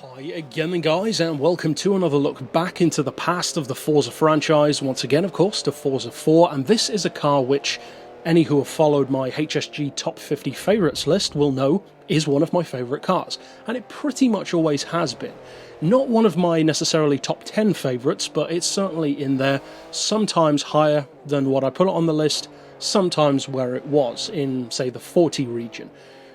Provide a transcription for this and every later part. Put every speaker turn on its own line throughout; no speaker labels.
Hi again guys, and welcome to another look back into the past of the Forza franchise, once again of course to Forza 4, and this is a car which any who have followed my HSG top 50 favourites list will know is one of my favourite cars, and it pretty much always has been. Not one of my necessarily top 10 favourites, but it's certainly in there, sometimes higher than what I put it on the list, sometimes where it was, in say the 40 region.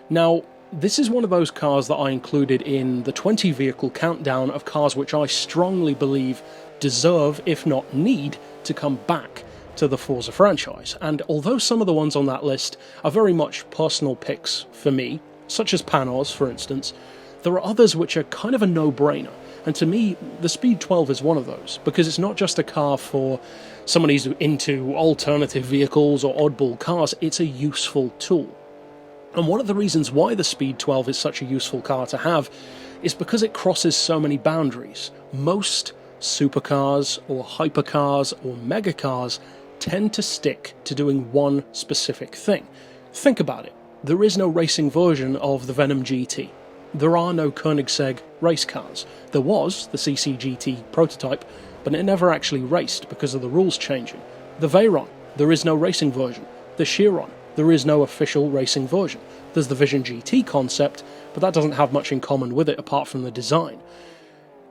Now, this is one of those cars that I included in the 20 vehicle countdown of cars which I strongly believe deserve, if not need, to come back to the Forza franchise. And although some of the ones on that list are very much personal picks for me, such as Panos for instance, there are others which are kind of a no-brainer. And to me, the Speed 12 is one of those, because it's not just a car for someone who's into alternative vehicles or oddball cars, it's a useful tool. And one of the reasons why the Speed 12 is such a useful car to have is because it crosses so many boundaries. Most supercars or hypercars or megacars tend to stick to doing one specific thing. Think about it. There is no racing version of the Venom GT. There are no Koenigsegg race cars. There was the CCGT prototype, but it never actually raced because of the rules changing. The Veyron, there is no racing version. The Chiron, there is no official racing version. There's the Vision GT concept, but that doesn't have much in common with it apart from the design.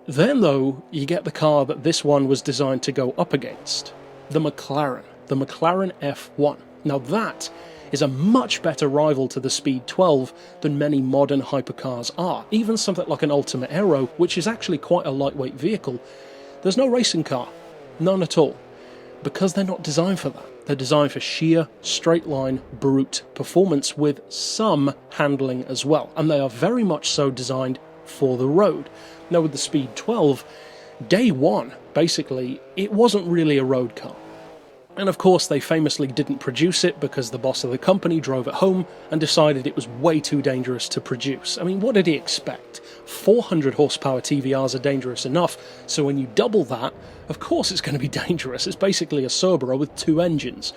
Then though, you get the car that this one was designed to go up against. The McLaren F1. Now that is a much better rival to the Speed 12 than many modern hypercars are. Even something like an Ultima Aero, which is actually quite a lightweight vehicle, there's no racing car. None at all. Because they're not designed for that. They're designed for sheer, straight-line, brute performance with some handling as well, and they are very much so designed for the road. Now with the Speed 12, day one, basically, it wasn't really a road car. And of course they famously didn't produce it because the boss of the company drove it home and decided it was way too dangerous to produce. I mean, what did he expect? 400 horsepower TVRs are dangerous enough, so when you double that, of course it's going to be dangerous. It's basically a Cerbera with two engines.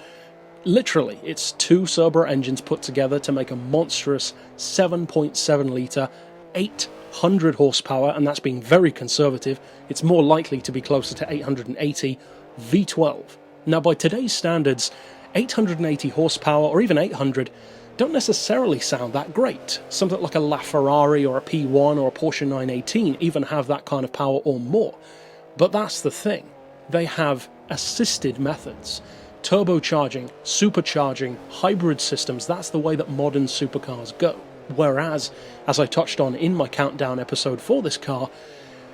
Literally, it's two Cerbera engines put together to make a monstrous 7.7 litre, 800 horsepower, and that's being very conservative. It's more likely to be closer to 880 V12. Now by today's standards, 880 horsepower or even 800 don't necessarily sound that great. Something like a LaFerrari or a P1 or a Porsche 918 even have that kind of power or more. But that's the thing. They have assisted methods. Turbocharging, supercharging, hybrid systems, that's the way that modern supercars go. Whereas, as I touched on in my countdown episode for this car,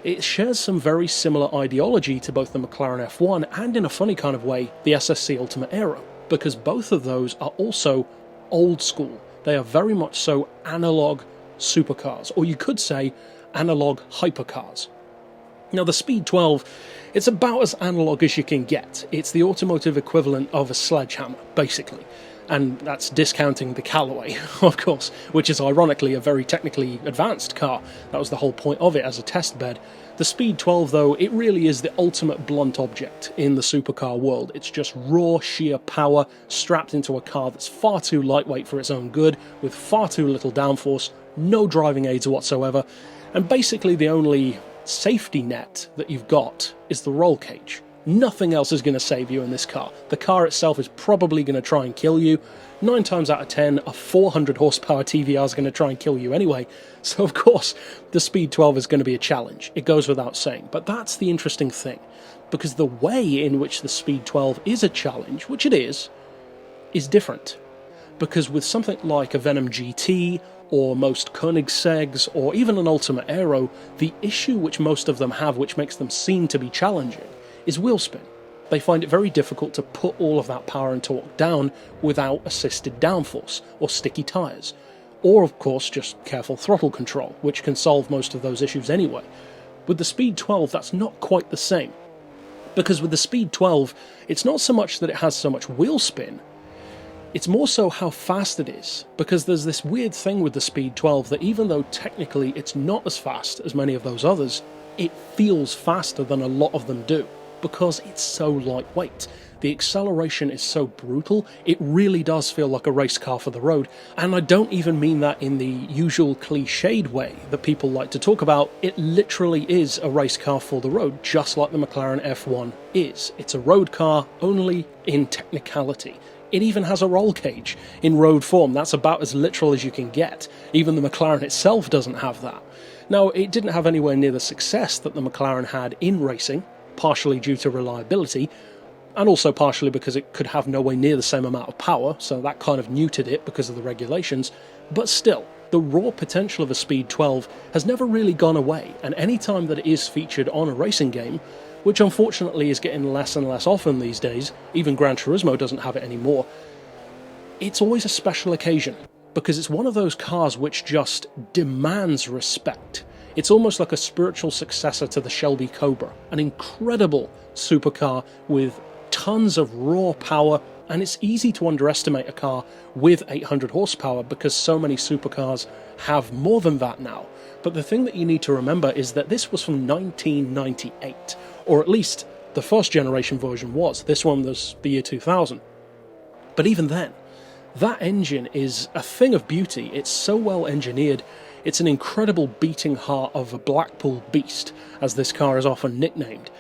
it shares some very similar ideology to both the McLaren F1 and, in a funny kind of way, the SSC Ultima Aero, because both of those are also old school. They are very much so analog supercars, or you could say analog hypercars. Now the Speed 12, it's about as analog as you can get. It's the automotive equivalent of a sledgehammer, basically. And that's discounting the Callaway, of course, which is ironically a very technically advanced car. That was the whole point of it as a test bed. The Speed 12, though, it really is the ultimate blunt object in the supercar world. It's just raw, sheer power strapped into a car that's far too lightweight for its own good, with far too little downforce, no driving aids whatsoever, and basically the only safety net that you've got is the roll cage. Nothing else is going to save you in this car. The car itself is probably going to try and kill you. 9 times out of 10, a 400 horsepower TVR is going to try and kill you anyway. So of course, the Speed 12 is going to be a challenge. It goes without saying. But that's the interesting thing. Because the way in which the Speed 12 is a challenge, which it is different. Because with something like a Venom GT, or most Koenigsegg's, or even an Ultima Aero, the issue which most of them have, which makes them seem to be challenging, is wheel spin. They find it very difficult to put all of that power and torque down without assisted downforce, or sticky tyres. Or of course just careful throttle control, which can solve most of those issues anyway. With the Speed 12 that's not quite the same. Because with the Speed 12, it's not so much that it has so much wheel spin, it's more so how fast it is, because there's this weird thing with the Speed 12 that even though technically it's not as fast as many of those others, it feels faster than a lot of them do. because it's so lightweight. The acceleration is so brutal, it really does feel like a race car for the road, and I don't even mean that in the usual cliched way that people like to talk about. It literally is a race car for the road, just like the McLaren F1 is. It's a road car, only in technicality. It even has a roll cage in road form. That's about as literal as you can get. Even the McLaren itself doesn't have that. Now, it didn't have anywhere near the success that the McLaren had in racing, partially due to reliability, and also partially because it could have nowhere near the same amount of power, so that kind of neutered it because of the regulations. But still, the raw potential of a Speed 12 has never really gone away, and any time that it is featured on a racing game, which unfortunately is getting less and less often these days, even Gran Turismo doesn't have it anymore, it's always a special occasion, because it's one of those cars which just demands respect. It's almost like a spiritual successor to the Shelby Cobra, an incredible supercar with tons of raw power, and it's easy to underestimate a car with 800 horsepower because so many supercars have more than that now. But the thing that you need to remember is that this was from 1998, or at least the first generation version was. This one was the year 2000. But even then, that engine is a thing of beauty. It's so well engineered. It's an incredible beating heart of a Blackpool beast, as this car is often nicknamed.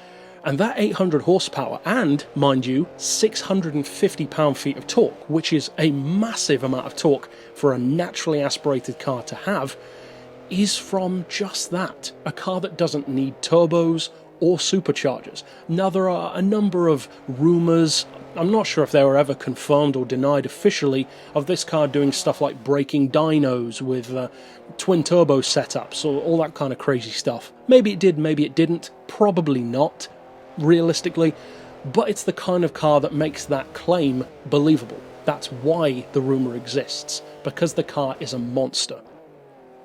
And that 800 horsepower and, mind you, 650 pound-feet of torque, which is a massive amount of torque for a naturally aspirated car to have, is from just that, a car that doesn't need turbos or superchargers. Now, there are a number of rumours, I'm not sure if they were ever confirmed or denied officially, of this car doing stuff like braking dynos with twin turbo setups or all that kind of crazy stuff. Maybe it did, maybe it didn't, probably not, realistically, but it's the kind of car that makes that claim believable. That's why the rumour exists, because the car is a monster.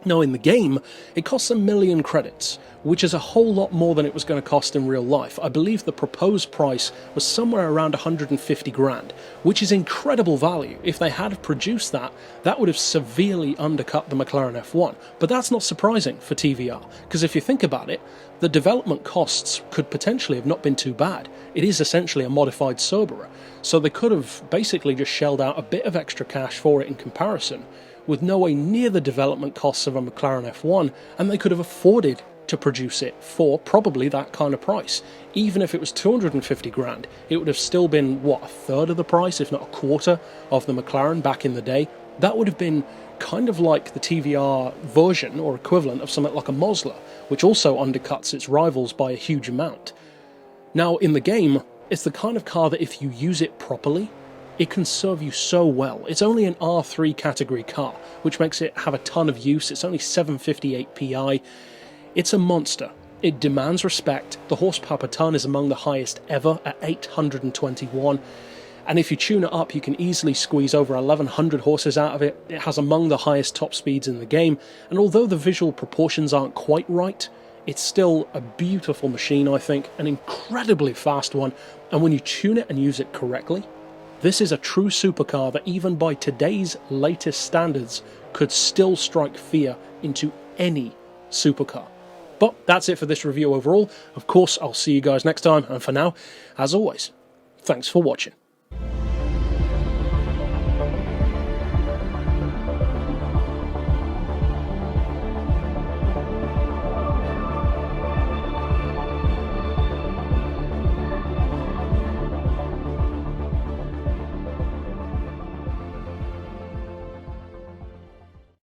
Now, in the game, it costs 1 million credits, which is a whole lot more than it was going to cost in real life. I believe the proposed price was somewhere around 150 grand, which is incredible value. If they had produced that, that would have severely undercut the McLaren F1. But that's not surprising for TVR, because if you think about it, the development costs could potentially have not been too bad. It is essentially a modified Cerbera, so they could have basically just shelled out a bit of extra cash for it in comparison, with nowhere near the development costs of a McLaren F1, and they could have afforded to produce it for probably that kind of price. Even if it was 250 grand, it would have still been, what, a third of the price, if not a quarter, of the McLaren back in the day. That would have been kind of like the TVR version or equivalent of something like a Mosler, which also undercuts its rivals by a huge amount. Now, in the game, it's the kind of car that if you use it properly, it can serve you so well. It's only an R3 category car, which makes it have a ton of use. It's only 758 PI. It's a monster. It demands respect. The horsepower per ton is among the highest ever at 821. And if you tune it up, you can easily squeeze over 1100 horses out of it. It has among the highest top speeds in the game. And although the visual proportions aren't quite right, it's still a beautiful machine, I think. An incredibly fast one. And when you tune it and use it correctly, this is a true supercar that even by today's latest standards could still strike fear into any supercar. But that's it for this review overall. Of course, I'll see you guys next time, and for now, as always, thanks for watching.